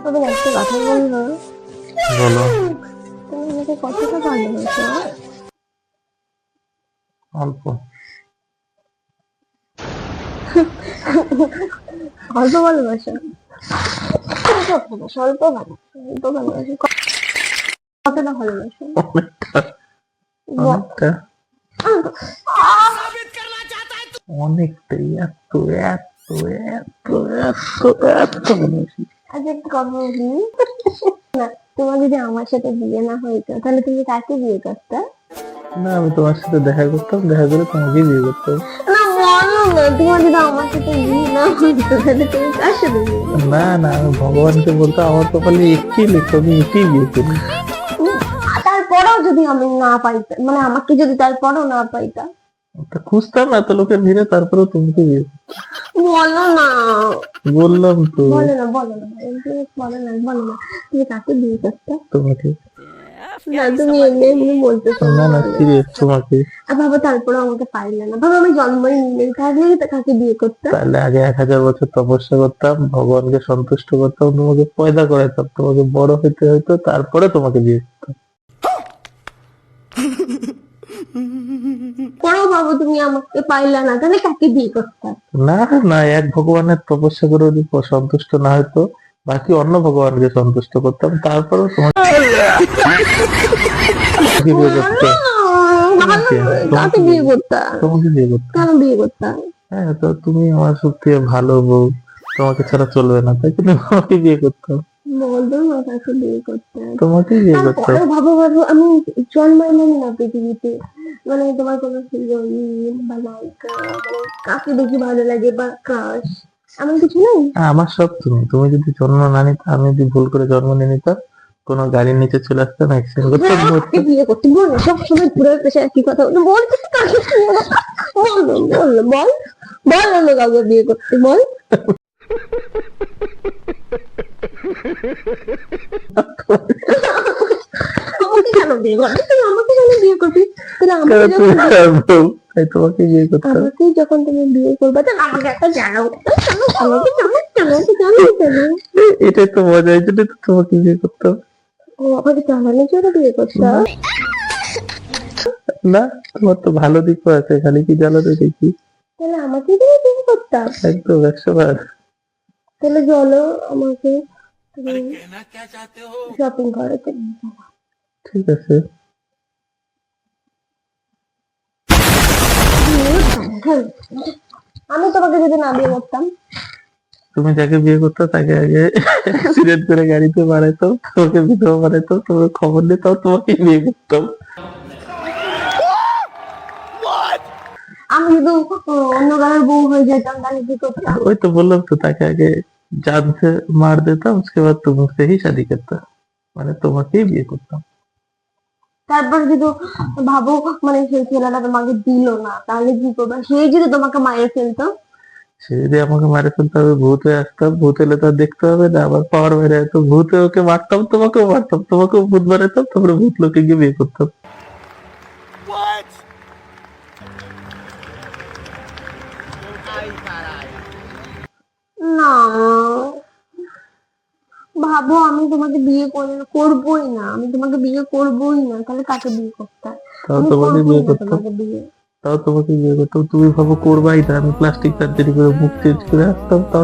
তবে একটা কথা বলবো, বলো। তুমি আমাকে কতটা ভালোবাসো? অল্প। অল্প ভালোবাসো? অল্প ভালোবাসো, অল্প ভালোবাসো, অল্প ভালোবাসো, কতটা ভালোবাসো? অনেকটা। অনেকটা। অনেকটাই। এত এত এত এত এত ভালোবাসি। আচ্ছা, একটা কথা বলি না, তোমার যদি আমার সাথে বিয়ে না হইতো তাহলে তুমি কাকে বিয়ে করতে? না, আমি তোমার সাথে দেখা করতাম, দেখা করে তোমাকেই বিয়ে করতাম। না বলো না, তোমার যদি আমার সাথে বিয়ে না হইতো তাহলে তুমি কার সাথে বিয়ে করতে? না না, আমি ভগবানকে বলতাম আমার কপালে একটি লেখো, আমি এটাই বিয়ে করি। তারপরেও যদি আমি না পাইতাম, মানে আমাকে যদি তারপরেও না পাইতাম? তা খুঁজতাম এত লোকের ভিড়ে, তারপরেও তোমাকে বিয়ে করতাম। বলো না, বললাম তো। বলো না, বলো না, বলো না, বলো না, তুমি কাকে বিয়ে করতে? তোমাকে। না, তুমি এমনি এমনি বলতেছো না না, না। সিরিয়াস, তোমাকে। আর বাবা তারপরে আমাকে পাইলে না, বাবা আমি জন্মই নিই, তাহলে কাকে বিয়ে করতে? তাহলে আগে 1000 বছর তপস্যা করতাম, ভগবানকে সন্তুষ্ট করতাম, তোমাকে পয়দা করাইতাম, তোমাকে বড় হইতে হইতো, তারপরে তোমাকে বিয়ে করতাম। পরেও বাবা তুমি আমাকে পাইলে না, তাহলে কাকে বিয়ে করতে? না না, এক ভগবানের তপস্যা করে যদি সন্তুষ্ট না হইতো, বাকি অন্য ভগবানকে সন্তুষ্ট করতাম, তারপরেও তোমাকে বিয়ে করতে। তোমাকে কাকে বিয়ে করতে? তোমাকে বিয়ে করতে। কেন বিয়ে করতে? হ্যাঁ, তো তুমি আমার সবথেকে ভালো বউ, তোমাকে ছাড়া চলবে না, তাই তুমি আমাকে বিয়ে করতাম। বলতো না কাকে বিয়ে করতে? তোমাকেই বিয়ে করতাম। তারপরে ভাবো ভাবো, আমি জন্মাইলাম না পৃথিবীতে, মানে তোমার কোনো হিরোইন বা নায়িকা, মানে কাকে বেশি ভালো লাগে বা ক্রাশ, এমন কিছু নেই? হ্যাঁ, আমার সব তুমি। তুমি যদি জন্ম না নিতে, আমি যদি ভুল করে জন্ম নিয়ে নিতাম, কোনো গাড়ির নিচে চলে আসতাম, অ্যাক্সিডেন্ট করতাম, হ্যাঁ, কাকে বিয়ে করতে বল না, সবসময় ঘুরে পেশে একই কথা বলতে বলতেছি, কাকে বিয়ে করতে? বল না, বল না, বল, বল অন্য কাউকে বিয়ে করতে, বল। আমাকে কেন বিয়ে করবি? তুই আমাকে কেন বিয়ে করবি? তাহলে আমাকে কারণ তুমি যখন আমার বউ, তাই তোমাকে বিয়ে করতাম। আমাকে যখন তুমি বিয়ে করবে, তাহলে আমাকে একটা জানাও, কেন আমাকে কেন কেন কেন কেন? এটাই তো মজা, এই জন্যই তো তোমাকে বিয়ে করতাম। ও, আমাকে জানানোর জন্য বিয়ে করছো? না, তোমার তো ভালো দিকও আছে, খালি কি জ্বালাতে দেখি। তাহলে আমাকে তুমি বিয়ে করতাম? একদম 100 বার। তাহলে চলো আমাকে তুমি শপিং করাতে নিয়ে যাও। ঠিক আছে। হ্যাঁ, আমি তোমাকে যদি না বিয়ে করতাম? তুমি যাকে বিয়ে করতে তাকে আগে অ্যাক্সিডেন্ট করে গাড়িতে মারাইতাম, তোমাকে বিধবা বানাইতাম, তোমার খবর নিতাম, তোমাকে বিয়ে করতাম। আমি যদি অন্য কারোর বউ হয়ে যেতাম তাহলে কি করতাম? ওই তো বললাম তো, তাকে আগে जान से मार देता, उसके बाद तुमसे ही शादी करता, মানে তোমাকেই বিয়ে করতাম। তারপর যদি ভাবো, মানে সেই ছেলেটা তোমাকে দিল না, তাহলে কি করবে? সেই যদি তোমাকে মায়ের ফেলতো? সে যদি আমাকে মারে ফেলতে হবে, ভূত হয়ে আসতাম, ভূত এলে তো আর দেখতে হবে না, আবার পাওয়ার বেড়ে যেত, ভূত হয়ে ওকে মারতাম, তোমাকেও মারতাম, তোমাকেও ভূত বানাতাম, তারপরে ভূত লোকে গিয়ে বিয়ে করতাম। না, ভাবো আমি তোমাকে বিয়ে করবোই না, আমি তোমাকে বিয়ে করবোই না, তাহলে কাকে বিয়ে করতে? তাও আমি তোমাকে করবোই বিয়ে না করতাম। তোমাকে বিয়ে। তাও তোমাকে বিয়ে করতাম। তুমি ভাবো করবাই না, আমি প্লাস্টিক সার্জারি করে মুখ চেঞ্জ করে আসতাম, তাও